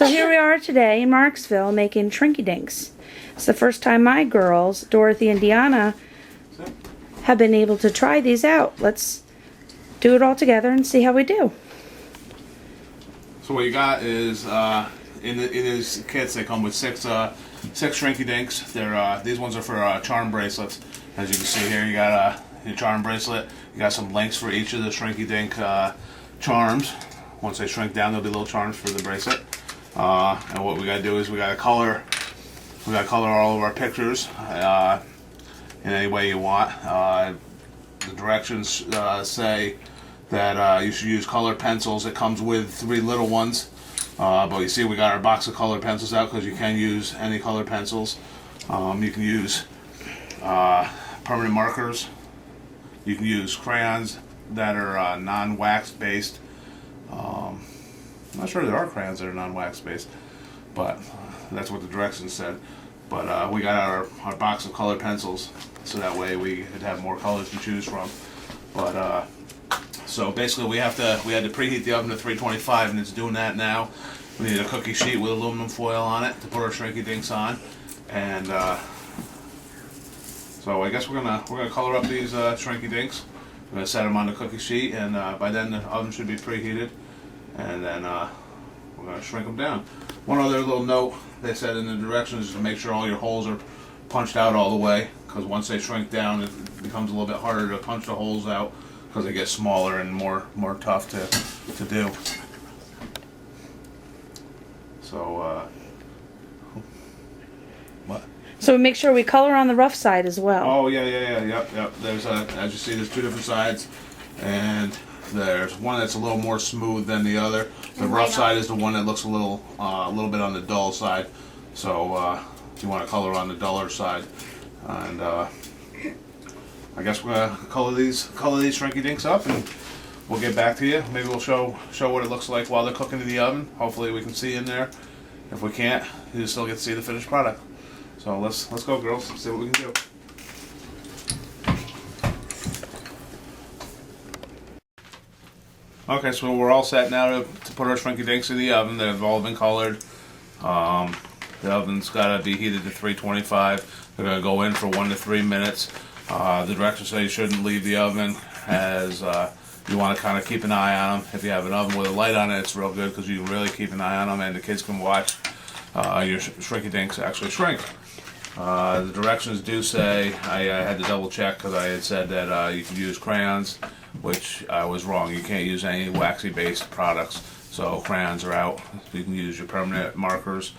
So here we are today in Marksville making Shrinky Dinks. It's the first time my girls, Dorothy and Deanna, have been able to try these out. Let's do it all together and see how we do. So what you got is in these kits they come with six Shrinky Dinks. These ones are for charm bracelets. As you can see here, you got your charm bracelet. You got some links for each of the Shrinky Dink charms. Once they shrink down, there'll be little charms for the bracelet. And what we gotta do is we gotta color all of our pictures in any way you want. The directions say that you should use colored pencils. It comes with 3 little ones, but you see we got our box of colored pencils out because you can use any colored pencils. You can use permanent markers. You can use crayons that are non-wax based. I'm not sure there are crayons that are non-wax based, but that's what the directions said. But we got our box of colored pencils, so that way we could have more colors to choose from. But so basically we had to preheat the oven to 325, and it's doing that now. We need a cookie sheet with aluminum foil on it to put our Shrinky Dinks on, and so I guess we're gonna color up these Shrinky Dinks. We're gonna set them on the cookie sheet, and by then the oven should be preheated, and then we're gonna shrink them down. One other little note they said in the directions is to make sure all your holes are punched out all the way, because once they shrink down, it becomes a little bit harder to punch the holes out because they get smaller and more tough to do. So what? So make sure we color on the rough side as well. Oh yep. There's as you see, there's 2 different sides, and there's one that's a little more smooth than the other. The rough side is the one that looks a little bit on the dull side. So you want to color on the duller side, and I guess we're gonna color these Shrinky Dinks up, and we'll get back to you. Maybe we'll show what it looks like while they're cooking in the oven. Hopefully we can see in there. If we can't, you still get to see the finished product. So let's go, girls. See what we can do. Okay, so we're all set now to put our Shrinky Dinks in the oven. They've all been colored. The oven's got to be heated to 325. They're going to go in for 1 to 3 minutes. The directions say you shouldn't leave the oven, as you want to kind of keep an eye on them. If you have an oven with a light on it, it's real good because you can really keep an eye on them, and the kids can watch your Shrinky Dinks actually shrink. The directions do say, I had to double check because I had said that you can use crayons, which I was wrong. You can't use any waxy based products, so crayons are out. You can use your permanent markers,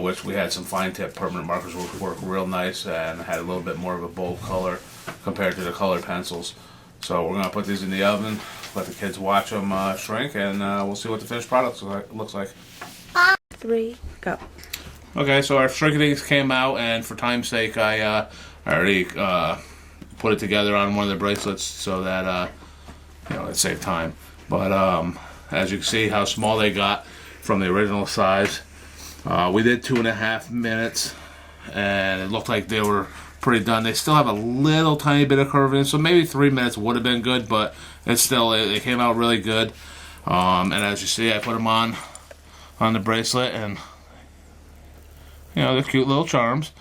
which we had some fine tip permanent markers which work real nice and had a little bit more of a bold color compared to the colored pencils. So we're going to put these in the oven, let the kids watch them shrink, and we'll see what the finished product looks like. 3, go. Okay, so our Shrinky Dinks came out, and for time's sake, I already put it together on one of the bracelets so that it saved time. But as you can see, how small they got from the original size. We did 2.5 minutes, and it looked like they were pretty done. They still have a little tiny bit of curve in, so maybe 3 minutes would have been good, but it's still it came out really good. And as you see, I put them on the bracelet, and they're cute little charms.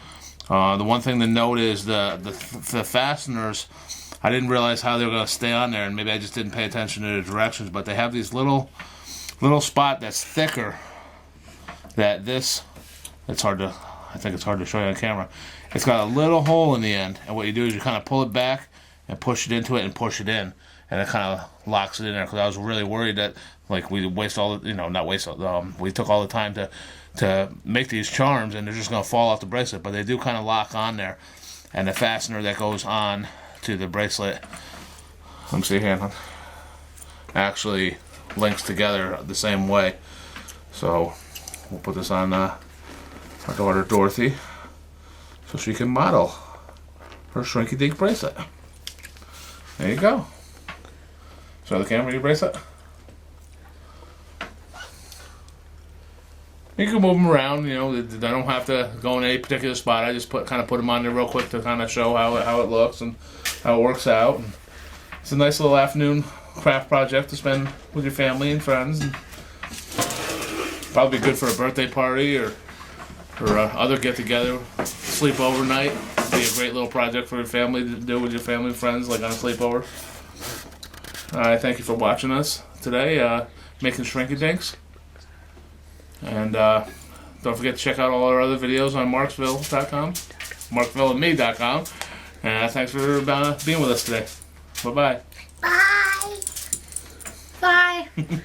The one thing to note is the fasteners. I didn't realize how they were going to stay on there, and maybe I just didn't pay attention to the directions, but they have these little spot that's thicker. I think it's hard to show you on camera. It's got a little hole in the end, and what you do is you kind of pull it back and push it into it and push it in, and it kind of locks it in there, because I was really worried that we waste all the, we took all the time to make these charms, and they're just going to fall off the bracelet, but they do kind of lock on there. And the fastener that goes on to the bracelet, let me see here, actually links together the same way. So we'll put this on our daughter Dorothy so she can model her Shrinky Dink bracelet. There you go. Show the camera your bracelet. You can move them around, I don't have to go in any particular spot. I just kind of put them on there real quick to kind of show how it looks and how it works out. And it's a nice little afternoon craft project to spend with your family and friends. Probably good for a birthday party or other get-together, sleepover night. Be a great little project for your family to do with your family and friends, like on a sleepover. I thank you for watching us today, making Shrinky Dinks. And don't forget to check out all our other videos on Marksville.com, MarksvilleandMe.com. And thanks for being with us today. Bye-bye. Bye. Bye.